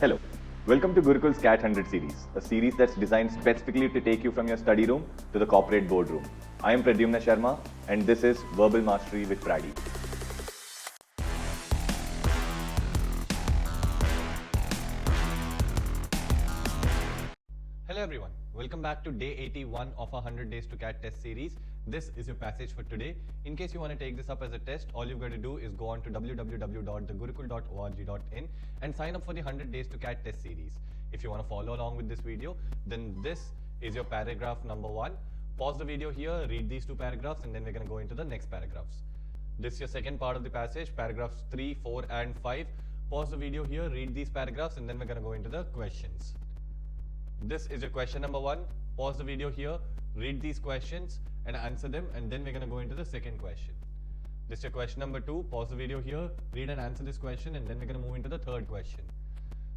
Hello, welcome to Gurukul's CAT 100 series, a series that's designed specifically to take you from your study room to the corporate boardroom. I am Prady Sharma and this is Verbal Mastery with Prady. Hello everyone, welcome back to day 81 of our 100 days to CAT test series. This is your passage for today. In case you want to take this up as a test, all you've got to do is go on to www.thegurukul.org.in and sign up for the 100 days to CAT test series. If you want to follow along with this video, then this is your paragraph number 1. Pause the video here, read these two paragraphs, and then we're going to go into the next paragraphs. This is your second part of the passage, paragraphs 3, 4 and 5. Pause the video here, read these paragraphs, and then we're going to go into the questions. This is your question number 1. Pause the video here, read these questions and answer them, and then we're going to go into the second question. This is your question number 2. Pause the video here, read and answer this question, and then we're going to move into the third question.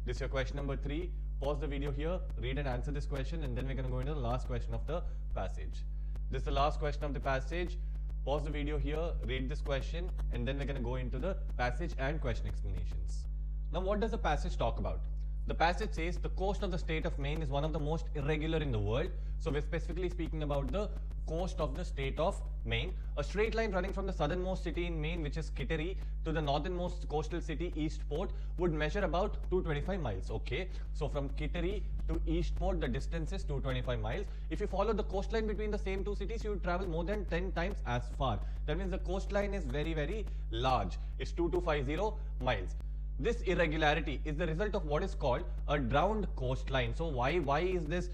This is your question number 3. Pause the video here, read and answer this question, and then we're going to go into the last question of the passage. This is the last question of the passage. Pause the video here, read this question, and then we're going to go into the passage and question explanations. Now, what does the passage talk about? The passage says the coast of the state of Maine is one of the most irregular in the world. So we're specifically speaking about the coast of the state of Maine. A straight line running from the southernmost city in Maine, which is Kittery, to the northernmost coastal city, Eastport, would measure about 225 miles. Okay, so from Kittery to Eastport, the distance is 225 miles. If you follow the coastline between the same two cities, you would travel more than 10 times as far. That means the coastline is very, very large. It's 2250 miles. This irregularity is the result of what is called a drowned coastline. So why is this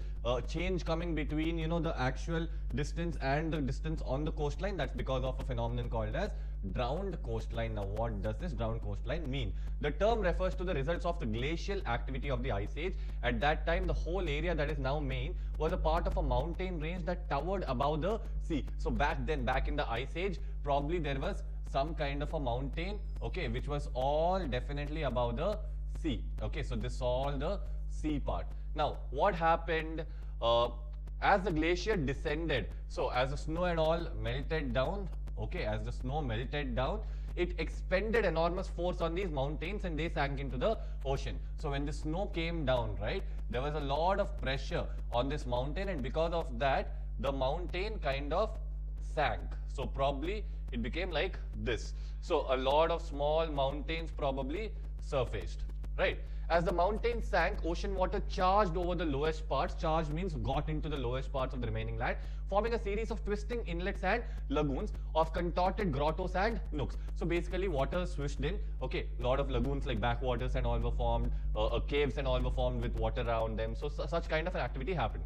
change coming between the actual distance and the distance on the coastline? That's because of a phenomenon called as drowned coastline. Now, what does this drowned coastline mean? The term refers to the results of the glacial activity of the ice age. At that time, the whole area that is now Maine was a part of a mountain range that towered above the sea. So back in the ice age, probably there was some kind of a mountain, okay, which was all definitely above the sea. Okay, so this is all the sea part. Now, what happened as the glacier descended? So as the snow and all melted down, okay, as the snow melted down, it expended enormous force on these mountains and they sank into the ocean. So when the snow came down, right, there was a lot of pressure on this mountain, and because of that, the mountain kind of sank. So probably it became like this. So a lot of small mountains probably surfaced, right? As the mountain sank, ocean water charged over the lowest parts. Charged means got into the lowest parts of the remaining land, forming a series of twisting inlets and lagoons of contorted grottos and nooks. So basically water swished in, okay, a lot of lagoons like backwaters and all were formed, caves and all were formed with water around them. So such kind of an activity happened.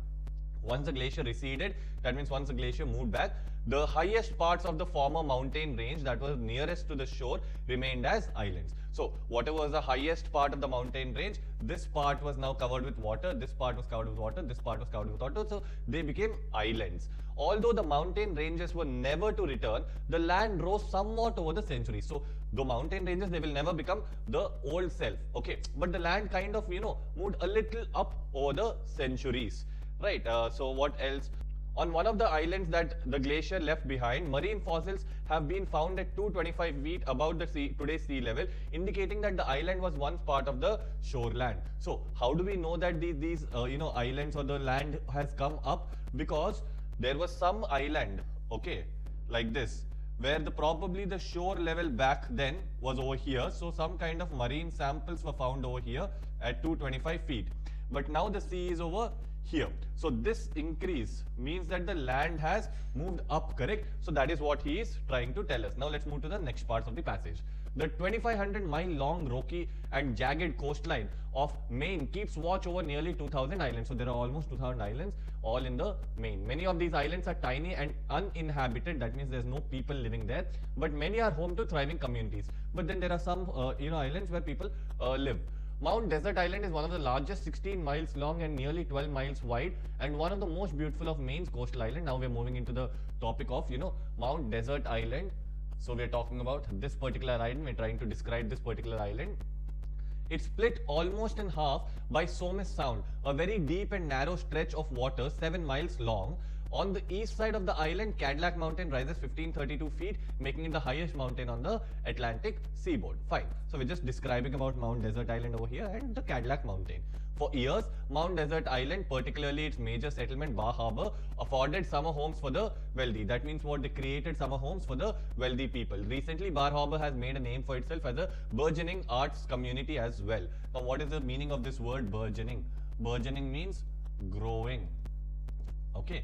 Once the glacier receded, that means once the glacier moved back, the highest parts of the former mountain range that was nearest to the shore remained as islands. So whatever was the highest part of the mountain range, this part was now covered with water, this part was covered with water, this part was covered with water, so they became islands. Although the mountain ranges were never to return, the land rose somewhat over the centuries. So the mountain ranges, they will never become the old self, okay, but the land kind of moved a little up over the centuries. Right, so what else? On one of the islands that the glacier left behind, marine fossils have been found at 225 feet above the today's sea level, indicating that the island was once part of the shoreland. So how do we know that these islands or the land has come up? Because there was some island, okay, like this, where probably the shore level back then was over here. So some kind of marine samples were found over here at 225 feet. But now the sea is over here. So this increase means that the land has moved up, correct? So that is what he is trying to tell us. Now let's move to the next parts of the passage. The 2,500 mile long rocky and jagged coastline of Maine keeps watch over nearly 2,000 islands. So there are almost 2,000 islands all in the Maine. Many of these islands are tiny and uninhabited. That means there's no people living there. But many are home to thriving communities. But then there are some islands where people live. Mount Desert Island is one of the largest, 16 miles long and nearly 12 miles wide, and one of the most beautiful of Maine's coastal island. Now we're moving into the topic of, Mount Desert Island. So we're talking about this particular island. We're trying to describe this particular island. It's split almost in half by Somis Sound, a very deep and narrow stretch of water 7 miles long. On the east side of the island, Cadillac Mountain rises 1532 feet, making it the highest mountain on the Atlantic seaboard. Fine. So we're just describing about Mount Desert Island over here and the Cadillac Mountain. For years, Mount Desert Island, particularly its major settlement, Bar Harbor, afforded summer homes for the wealthy. That means what? They created summer homes for the wealthy people. Recently, Bar Harbor has made a name for itself as a burgeoning arts community as well. Now, what is the meaning of this word burgeoning? Burgeoning means growing. Okay,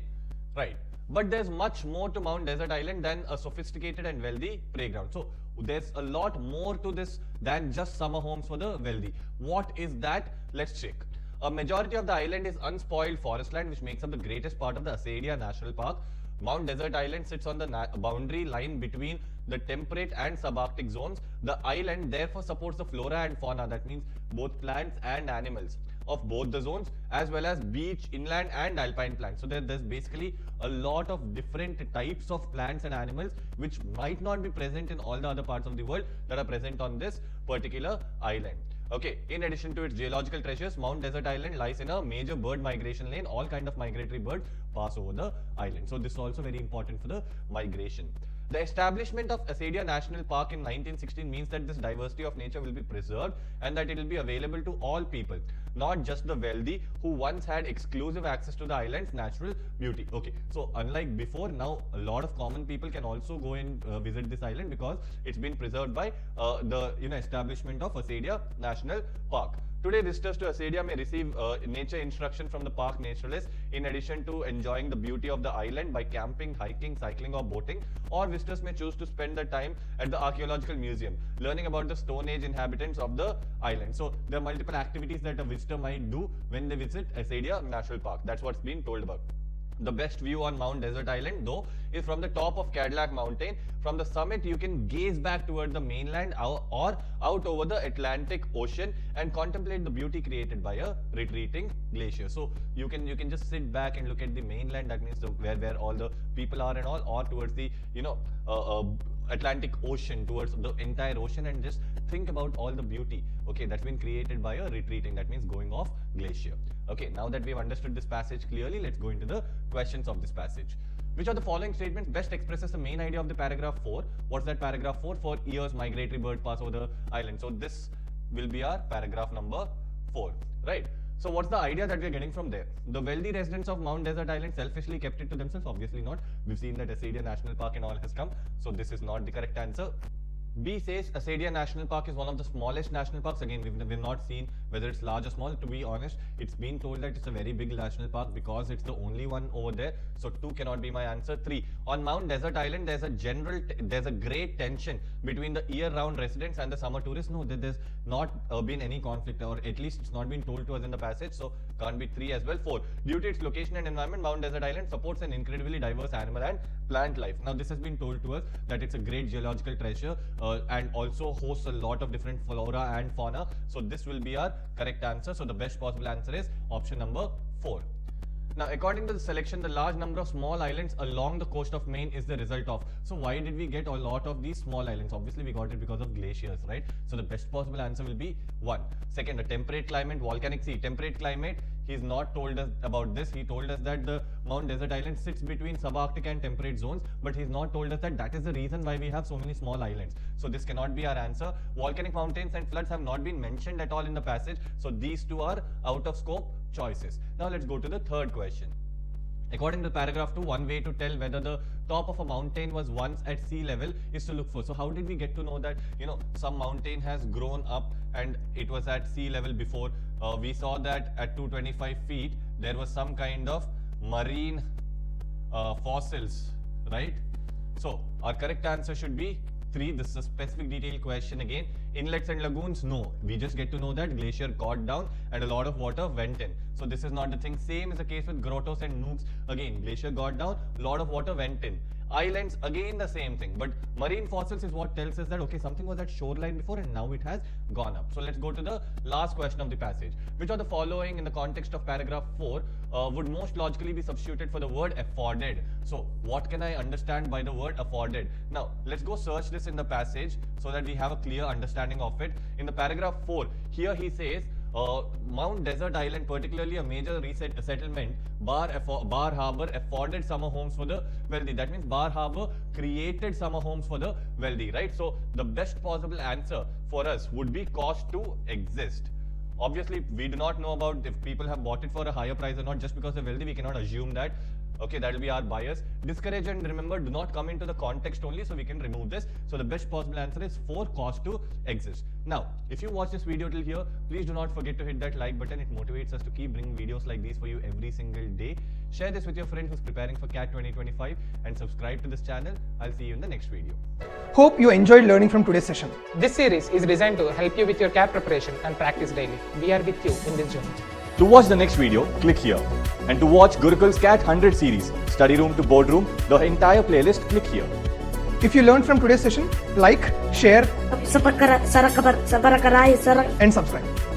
right. But there's much more to Mount Desert Island than a sophisticated and wealthy playground. So there's a lot more to this than just summer homes for the wealthy. What is that? Let's check. A majority of the island is unspoiled forest land, which makes up the greatest part of the Acadia National Park. Mount Desert Island sits on the boundary line between the temperate and subarctic zones. The island therefore supports the flora and fauna, that means both plants and animals of both the zones, as well as beach, inland and alpine plants. So there's basically a lot of different types of plants and animals which might not be present in all the other parts of the world that are present on this particular island. Okay, in addition to its geological treasures, Mount Desert Island lies in a major bird migration lane. All kind of migratory birds pass over the island. So this is also very important for the migration. The establishment of Acadia National Park in 1916 means that this diversity of nature will be preserved and that it will be available to all people, not just the wealthy who once had exclusive access to the island's natural beauty. Okay, so unlike before, now a lot of common people can also go and visit this island because it's been preserved by the establishment of Acadia National Park. Today, visitors to Acadia may receive nature instruction from the park naturalist in addition to enjoying the beauty of the island by camping, hiking, cycling or boating, or visitors may choose to spend their time at the archaeological museum learning about the Stone Age inhabitants of the island. So there are multiple activities that a visitor might do when they visit Acadia National Park. That's what's been told about. The best view on Mount Desert Island, though, is from the top of Cadillac Mountain. From the summit, you can gaze back toward the mainland or out over the Atlantic Ocean and contemplate the beauty created by a retreating glacier. So you can just sit back and look at the mainland. That means where all the people are and all, or towards the Atlantic Ocean, towards the entire ocean, and just think about all the beauty, okay, that's been created by a retreating, that means going off glacier. Okay, now that we have understood this passage clearly, let's go into the questions of this passage. Which of the following statements best expresses the main idea of the paragraph 4? What's that paragraph 4? For years, migratory birds pass over the island. So this will be our paragraph number 4, right? So what's the idea that we're getting from there? The wealthy residents of Mount Desert Island selfishly kept it to themselves? Obviously not. We've seen that Acadia National Park and all has come. So this is not the correct answer. B says Acadia National Park is one of the smallest national parks. Again, we've not seen whether it's large or small. To be honest, it's been told that it's a very big national park because it's the only one over there. So 2 cannot be my answer. 3, on Mount Desert Island, there's a great tension between the year-round residents and the summer tourists. No, there's not been any conflict, or at least it's not been told to us in the passage. So can't be 3 as well. 4, due to its location and environment, Mount Desert Island supports an incredibly diverse animal and plant life. Now this has been told to us that it's a great geological treasure and also hosts a lot of different flora and fauna. So this will be our correct answer. So the best possible answer is option number 4. Now, according to the selection, the large number of small islands along the coast of Maine is the result of. So why did we get a lot of these small islands? Obviously, we got it because of glaciers, right? So the best possible answer will be 1. Second, a temperate climate, volcanic sea. Temperate climate, he's not told us about this. He told us that the Mount Desert Island sits between subarctic and temperate zones, but he's not told us that that is the reason why we have so many small islands. So this cannot be our answer. Volcanic mountains and floods have not been mentioned at all in the passage. So these 2 are out of scope choices. Now let's go to the third question. According to paragraph 2, one way to tell whether the top of a mountain was once at sea level is to look for. So how did we get to know that, some mountain has grown up and it was at sea level before? We saw that at 225 feet, there was some kind of marine fossils, right? So our correct answer should be 3. This is a specific detailed question again. Inlets and lagoons, no. We just get to know that glacier got down and a lot of water went in. So this is not the thing. Same is the case with grottos and nooks. Again, glacier got down, a lot of water went in. Islands, again the same thing. But marine fossils is what tells us that, okay, something was at shoreline before and now it has gone up. So let's go to the last question of the passage. Which of the following in the context of paragraph 4 would most logically be substituted for the word afforded? So what can I understand by the word afforded? Now, let's go search this in the passage so that we have a clear understanding of it. In the paragraph 4, here he says, Mount Desert Island, particularly a major settlement, Bar Harbor afforded summer homes for the wealthy. That means Bar Harbor created summer homes for the wealthy, right? So the best possible answer for us would be cost to exist. Obviously, we do not know about if people have bought it for a higher price or not. Just because they're wealthy, we cannot assume that. Okay, that will be our bias. Discourage and remember, do not come into the context only, so we can remove this. So the best possible answer is for cost to exist. Now, if you watch this video till here, please do not forget to hit that like button. It motivates us to keep bringing videos like these for you every single day. Share this with your friend who's preparing for CAT 2025 and subscribe to this channel. I'll see you in the next video. Hope you enjoyed learning from today's session. This series is designed to help you with your CAT preparation and practice daily. We are with you in this journey. To watch the next video, click here. And to watch Gurukul's CAT 100 series, study room to boardroom, the entire playlist, click here. If you learned from today's session, like, share, and subscribe.